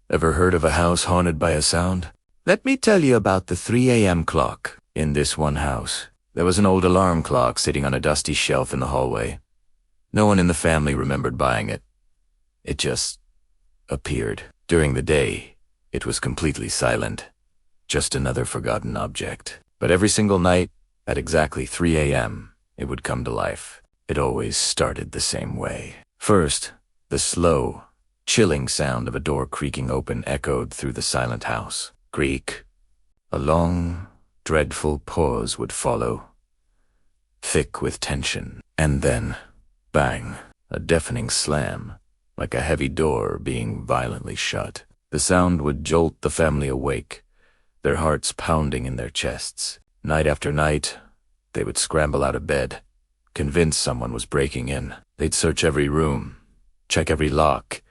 Ever heard of a house haunted by a sound? Let me tell you about the 3 a.m. clock. In this one house, there was an old alarm clock sitting on a dusty shelf in the hallway. No one in the family remembered buying it. It just appeared. During the day, it was completely silent. Just another forgotten object. But every single night, at exactly 3 a.m., it would come to life. It always started the same way. First, the slow, chilling sound of a door creaking open echoed through the silent house. Creak. A long, dreadful pause would follow, thick with tension. And then, bang, a deafening slam, like a heavy door being violently shut. The sound would jolt the family awake, their hearts pounding in their chests. Night after night, they would scramble out of bed, convinced someone was breaking in. They'd search every room, check every lock,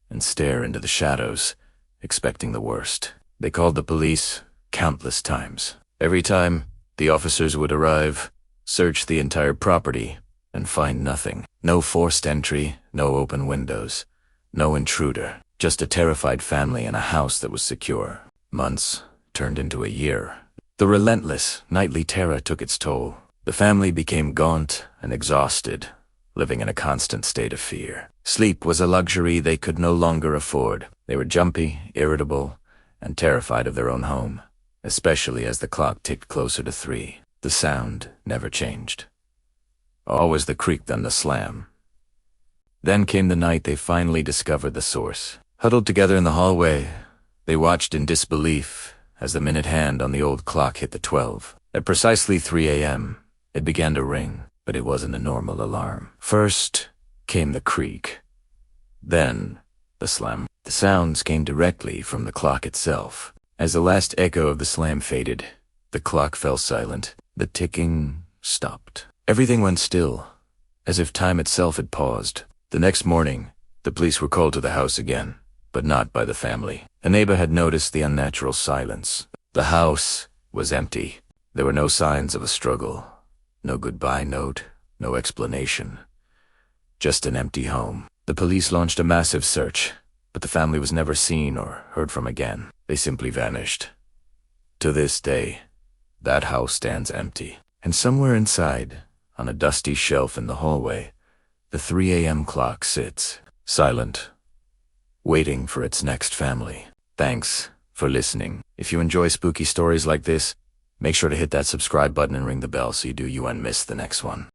and stare into the shadows, expecting the worst. They called the police countless times. Every time, the officers would arrive, search the entire property, and find nothing. No forced entry, no open windows, no intruder, just a terrified family in a house that was secure. Months turned into a year. The relentless, nightly terror took its toll. The family became gaunt and exhausted, living in a constant state of fear. Sleep was a luxury they could no longer afford. They were jumpy, irritable, and terrified of their own home, especially as the clock ticked closer to 3. The sound never changed. Always the creak, then the slam. Then came the night they finally discovered the source. Huddled together in the hallway, they watched in disbelief as the minute hand on the old clock hit the 12. At precisely 3 a.m., it began to ring, but it wasn't a normal alarm. First came the creak, then the slam. The sounds came directly from the clock itself. As the last echo of the slam faded, the clock fell silent. The ticking stopped. Everything went still, as if time itself had paused. The next morning, the police were called to the house again, but not by the family. A neighbor had noticed the unnatural silence. The house was empty. There were no signs of a struggle, no goodbye note, no explanation. Just an empty home. The police launched a massive search, but the family was never seen or heard from again. They simply vanished. To this day, that house stands empty. And somewhere inside, on a dusty shelf in the hallway, the 3 a.m. clock sits, silent, waiting for its next family. Thanks for listening. If you enjoy spooky stories like this, make sure to hit that subscribe button and ring the bell so you won't miss the next one.